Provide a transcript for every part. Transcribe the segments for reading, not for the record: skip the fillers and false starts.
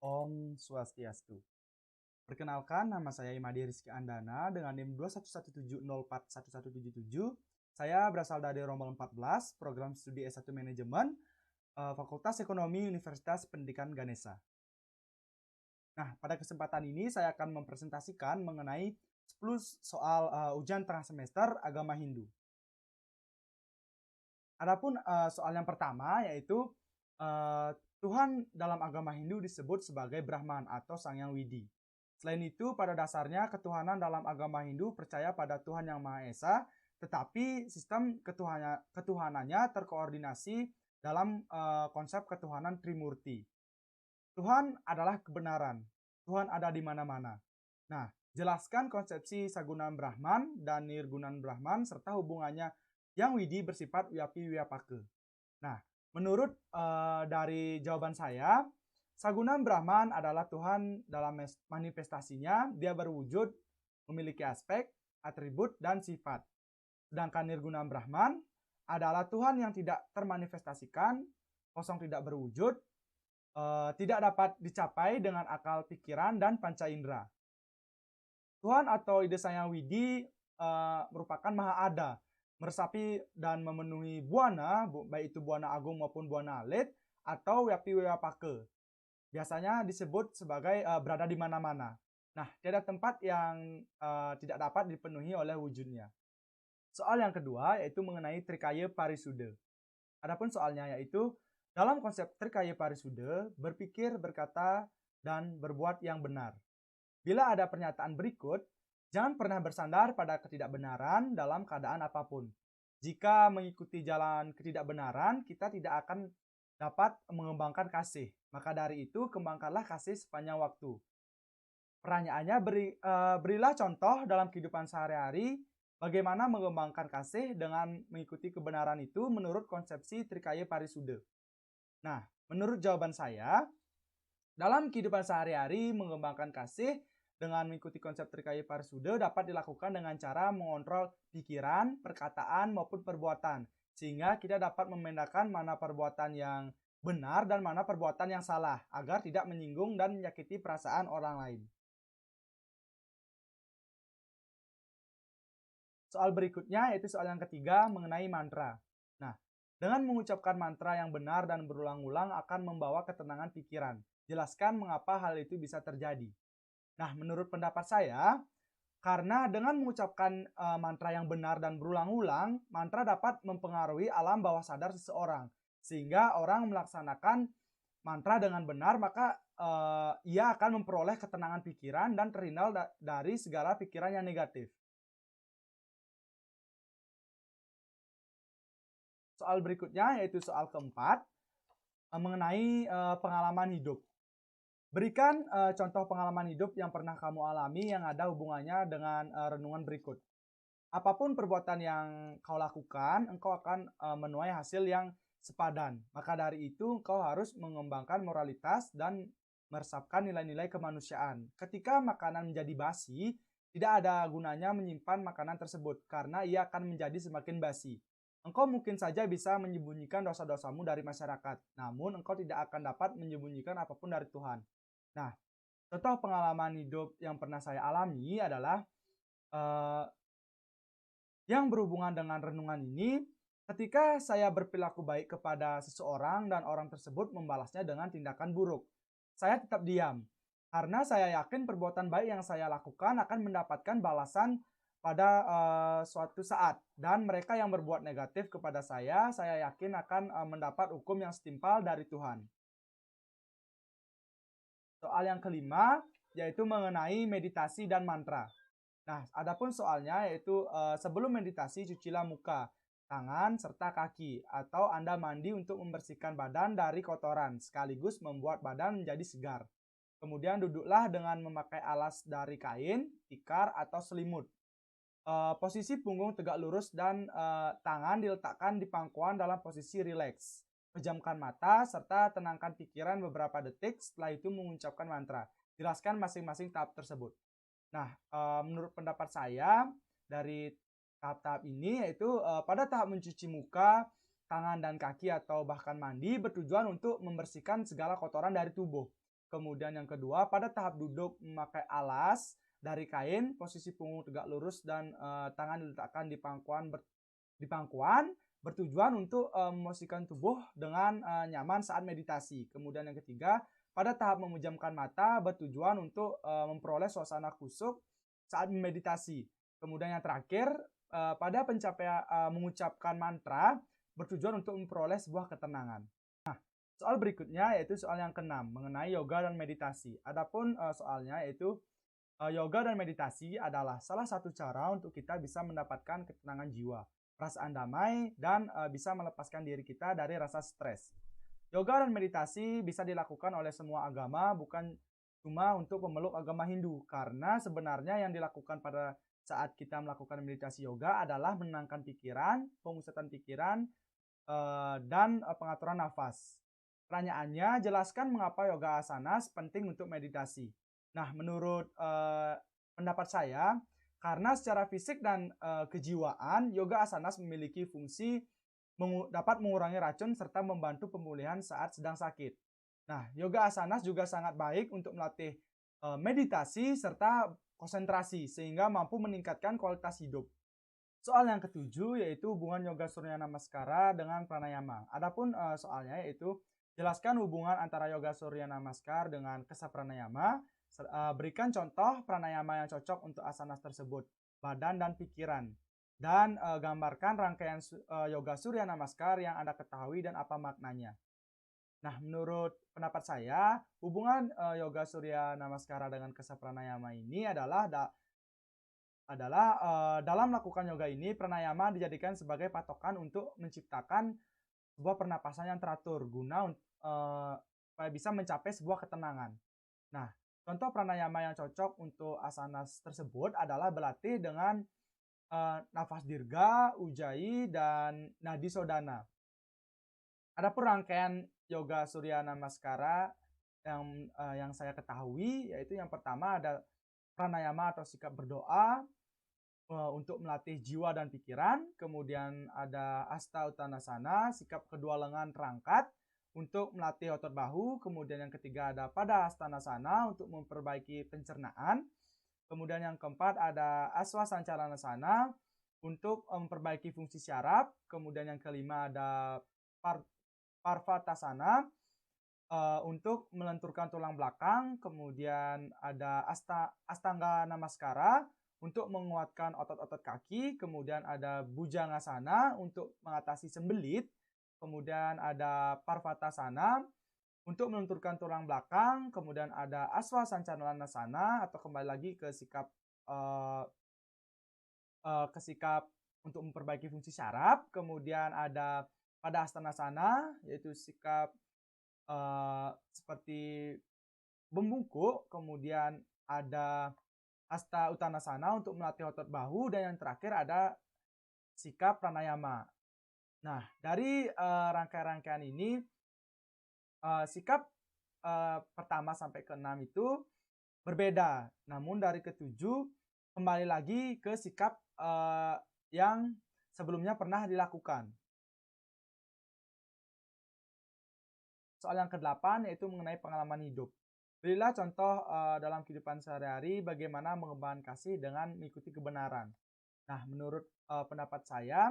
Om Swastiastu. Perkenalkan, nama saya Imadi Rizky Andana dengan NIM 21170411177. Saya berasal dari Rombel 14, program studi S1 Manajemen, Fakultas Ekonomi Universitas Pendidikan Ganesha. Nah, pada kesempatan ini saya akan mempresentasikan mengenai 10 soal ujian tengah semester agama Hindu. Adapun soal yang pertama yaitu Tuhan dalam agama Hindu disebut sebagai Brahman atau Sang Yang Widi. Selain itu, pada dasarnya ketuhanan dalam agama Hindu percaya pada Tuhan Yang Maha Esa, tetapi sistem ketuhanannya terkoordinasi dalam konsep ketuhanan Trimurti. Tuhan adalah kebenaran. Tuhan ada di mana-mana. Nah, jelaskan konsepsi Sagunan Brahman dan Nirgunan Brahman serta hubungannya yang Widi bersifat Wyapi Wyapaka. Nah, menurut dari jawaban saya, Sagunan Brahman adalah Tuhan dalam manifestasinya, dia berwujud, memiliki aspek, atribut, dan sifat. Sedangkan Nirgunan Brahman adalah Tuhan yang tidak termanifestasikan, kosong tidak berwujud, tidak dapat dicapai dengan akal pikiran dan panca indera. Tuhan atau ide Sang Yang Widi merupakan Maha Ada, meresapi dan memenuhi buana, baik itu buana agung maupun buana alit, atau Wyapi Wyapaka. Biasanya disebut sebagai berada di mana-mana. Nah, tiada tempat yang tidak dapat dipenuhi oleh wujudnya. Soal yang kedua yaitu mengenai Trikaya Parisuddha. Adapun soalnya yaitu dalam konsep Trikaya Parisuddha, berpikir, berkata, dan berbuat yang benar. Bila ada pernyataan berikut, jangan pernah bersandar pada ketidakbenaran dalam keadaan apapun. Jika mengikuti jalan ketidakbenaran, kita tidak akan dapat mengembangkan kasih. Maka dari itu, kembangkanlah kasih sepanjang waktu. Pertanyaannya, berilah contoh dalam kehidupan sehari-hari bagaimana mengembangkan kasih dengan mengikuti kebenaran itu menurut konsepsi Trikaya Parisuddha. Nah, menurut jawaban saya, dalam kehidupan sehari-hari mengembangkan kasih dengan mengikuti konsep Trikaya Parisuddha dapat dilakukan dengan cara mengontrol pikiran, perkataan, maupun perbuatan. Sehingga kita dapat membedakan mana perbuatan yang benar dan mana perbuatan yang salah, agar tidak menyinggung dan menyakiti perasaan orang lain. Soal berikutnya yaitu soal yang ketiga mengenai mantra. Nah, dengan mengucapkan mantra yang benar dan berulang-ulang akan membawa ketenangan pikiran. Jelaskan mengapa hal itu bisa terjadi. Nah, menurut pendapat saya, karena dengan mengucapkan mantra yang benar dan berulang-ulang, mantra dapat mempengaruhi alam bawah sadar seseorang. Sehingga orang melaksanakan mantra dengan benar, maka ia akan memperoleh ketenangan pikiran dan terhindar dari segala pikiran yang negatif. Soal berikutnya yaitu soal keempat mengenai pengalaman hidup. Berikan contoh pengalaman hidup yang pernah kamu alami yang ada hubungannya dengan renungan berikut. Apapun perbuatan yang kau lakukan, engkau akan menuai hasil yang sepadan. Maka dari itu, engkau harus mengembangkan moralitas dan meresapkan nilai-nilai kemanusiaan. Ketika makanan menjadi basi, tidak ada gunanya menyimpan makanan tersebut karena ia akan menjadi semakin basi. Engkau mungkin saja bisa menyembunyikan dosa-dosamu dari masyarakat, namun engkau tidak akan dapat menyembunyikan apapun dari Tuhan. Nah, contoh pengalaman hidup yang pernah saya alami adalah yang berhubungan dengan renungan ini, ketika saya berperilaku baik kepada seseorang dan orang tersebut membalasnya dengan tindakan buruk. Saya tetap diam, karena saya yakin perbuatan baik yang saya lakukan akan mendapatkan balasan pada suatu saat. Dan mereka yang berbuat negatif kepada saya yakin akan mendapat hukum yang setimpal dari Tuhan. Soal yang kelima, yaitu mengenai meditasi dan mantra. Nah, adapun soalnya yaitu sebelum meditasi cucilah muka, tangan, serta kaki, atau Anda mandi untuk membersihkan badan dari kotoran, sekaligus membuat badan menjadi segar. Kemudian duduklah dengan memakai alas dari kain, tikar, atau selimut. Posisi punggung tegak lurus dan tangan diletakkan di pangkuan dalam posisi rileks. Pejamkan mata serta tenangkan pikiran beberapa detik, setelah itu mengucapkan mantra. Jelaskan masing-masing tahap tersebut. Nah, menurut pendapat saya dari tahap-tahap ini yaitu pada tahap mencuci muka, tangan dan kaki atau bahkan mandi bertujuan untuk membersihkan segala kotoran dari tubuh. Kemudian yang kedua, pada tahap duduk memakai alas dari kain, posisi punggung tegak lurus dan tangan diletakkan di pangkuan bertujuan untuk memosisikan tubuh dengan nyaman saat meditasi. Kemudian yang ketiga, pada tahap memejamkan mata bertujuan untuk memperoleh suasana khusyuk saat meditasi. Kemudian yang terakhir, pada pencapaian mengucapkan mantra bertujuan untuk memperoleh sebuah ketenangan. Soal berikutnya yaitu soal yang keenam mengenai yoga dan meditasi. Adapun soalnya yaitu yoga dan meditasi adalah salah satu cara untuk kita bisa mendapatkan ketenangan jiwa, perasaan damai, dan bisa melepaskan diri kita dari rasa stres. Yoga dan meditasi bisa dilakukan oleh semua agama, bukan cuma untuk pemeluk agama Hindu, karena sebenarnya yang dilakukan pada saat kita melakukan meditasi yoga adalah menenangkan pikiran, pemusatan pikiran, dan pengaturan nafas. Pertanyaannya, jelaskan mengapa yoga asanas penting untuk meditasi. Nah, menurut pendapat saya, karena secara fisik dan kejiwaan, yoga asanas memiliki fungsi dapat mengurangi racun serta membantu pemulihan saat sedang sakit. Nah, yoga asanas juga sangat baik untuk melatih meditasi serta konsentrasi sehingga mampu meningkatkan kualitas hidup. Soal yang ketujuh yaitu hubungan yoga surya namaskara dengan pranayama. Adapun soalnya yaitu jelaskan hubungan antara yoga surya namaskar dengan kesa pranayama. Berikan contoh pranayama yang cocok untuk asanas tersebut, badan dan pikiran. Dan gambarkan rangkaian yoga surya namaskar yang Anda ketahui dan apa maknanya. Nah, menurut pendapat saya, hubungan yoga surya namaskara dengan kesa pranayama ini adalah dalam melakukan yoga ini, pranayama dijadikan sebagai patokan untuk menciptakan sebuah pernapasan yang teratur guna supaya bisa mencapai sebuah ketenangan. Nah, contoh pranayama yang cocok untuk asanas tersebut adalah berlatih dengan nafas dirga, ujjayi, dan nadi sodana. Adapun rangkaian yoga surya namaskara yang saya ketahui yaitu yang pertama ada pranayama atau sikap berdoa untuk melatih jiwa dan pikiran. Kemudian ada Asta Uttanasana, sikap kedua lengan terangkat untuk melatih otot bahu. Kemudian yang ketiga ada Padahastanasana untuk memperbaiki pencernaan. Kemudian yang keempat ada Aswasancalanasana untuk memperbaiki fungsi syaraf. Kemudian yang kelima ada Parvatasana untuk melenturkan tulang belakang. Kemudian ada Astanga Namaskara untuk menguatkan otot-otot kaki. Kemudian ada Bhujangasana untuk mengatasi sembelit. Kemudian ada Parvatasana untuk melenturkan tulang belakang. Kemudian ada Aswasancalanasana atau kembali lagi ke sikap untuk memperbaiki fungsi syaraf. Kemudian ada Padahastanasana yaitu sikap seperti membungkuk. Kemudian ada Asta Uttanasana untuk melatih otot bahu, dan yang terakhir ada sikap pranayama. Nah, dari rangkaian-rangkaian ini, sikap pertama sampai ke-6 itu berbeda. Namun dari ke-7 kembali lagi ke sikap yang sebelumnya pernah dilakukan. Soal yang ke-8 yaitu mengenai pengalaman hidup. Berilah contoh dalam kehidupan sehari-hari bagaimana mengembangkan kasih dengan mengikuti kebenaran. Nah, menurut pendapat saya,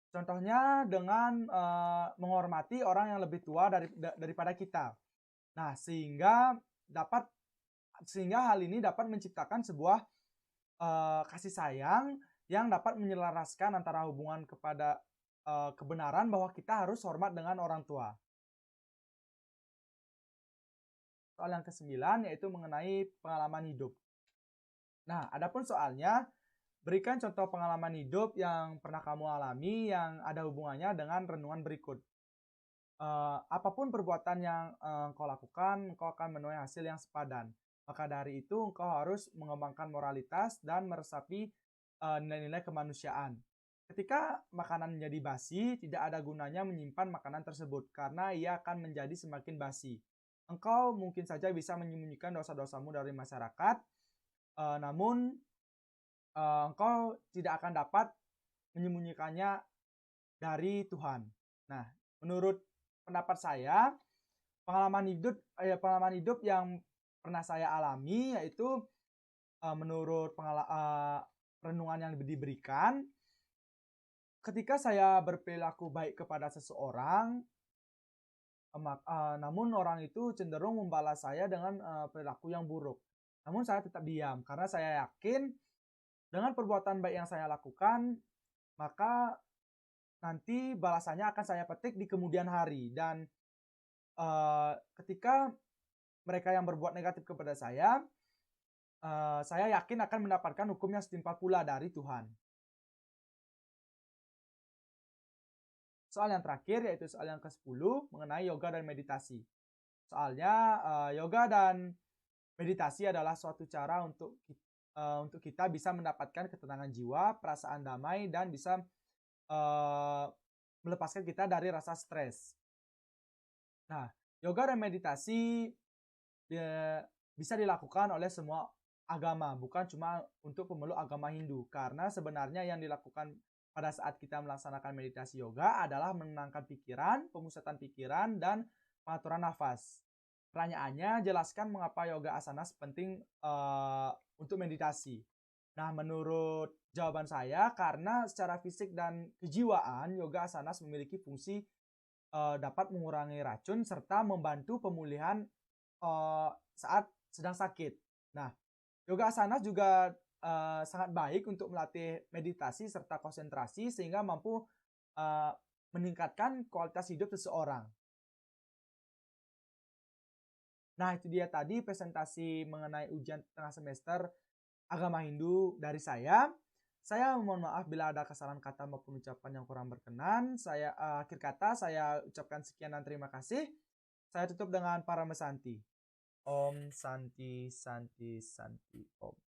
contohnya dengan menghormati orang yang lebih tua daripada kita. Nah, sehingga hal ini dapat menciptakan sebuah kasih sayang yang dapat menyelaraskan antara hubungan kepada kebenaran bahwa kita harus hormat dengan orang tua. Soal yang ke-9 yaitu mengenai pengalaman hidup. Nah, adapun soalnya, berikan contoh pengalaman hidup yang pernah kamu alami yang ada hubungannya dengan renungan berikut. Apapun perbuatan yang engkau lakukan, engkau akan menuai hasil yang sepadan. Maka dari itu, engkau harus mengembangkan moralitas dan meresapi nilai-nilai kemanusiaan. Ketika makanan menjadi basi, tidak ada gunanya menyimpan makanan tersebut karena ia akan menjadi semakin basi. Engkau mungkin saja bisa menyembunyikan dosa-dosamu dari masyarakat, namun engkau tidak akan dapat menyembunyikannya dari Tuhan. Nah, menurut pendapat saya, pengalaman hidup yang pernah saya alami yaitu, menurut renungan yang diberikan, ketika saya berperilaku baik kepada seseorang, namun orang itu cenderung membalas saya dengan, perilaku yang buruk. Namun saya tetap diam, karena saya yakin dengan perbuatan baik yang saya lakukan, maka nanti balasannya akan saya petik di kemudian hari dan, ketika mereka yang berbuat negatif kepada saya yakin akan mendapatkan hukum yang setimpal pula dari Tuhan. Soal yang terakhir yaitu soal yang ke-10 mengenai yoga dan meditasi. Soalnya, yoga dan meditasi adalah suatu cara untuk kita bisa mendapatkan ketenangan jiwa, perasaan damai, dan bisa, eee, melepaskan kita dari rasa stres. Nah, yoga dan meditasi bisa dilakukan oleh semua agama, bukan cuma untuk pemeluk agama Hindu. Karena sebenarnya yang dilakukan pada saat kita melaksanakan meditasi yoga adalah menenangkan pikiran, pemusatan pikiran, dan pengaturan nafas. Pertanyaannya, jelaskan mengapa yoga asana penting untuk meditasi. Nah, menurut jawaban saya, karena secara fisik dan kejiwaan, yoga asanas memiliki fungsi dapat mengurangi racun serta membantu pemulihan saat sedang sakit. Nah, yoga asana juga sangat baik untuk melatih meditasi serta konsentrasi sehingga mampu eee, meningkatkan kualitas hidup seseorang. Nah, itu dia tadi presentasi mengenai ujian tengah semester agama Hindu dari saya. Saya mohon maaf bila ada kesalahan kata maupun ucapan yang kurang berkenan. Akhir kata saya ucapkan sekian dan terima kasih. Saya tutup dengan Paramesanti. Om Santi Santi Santi Om.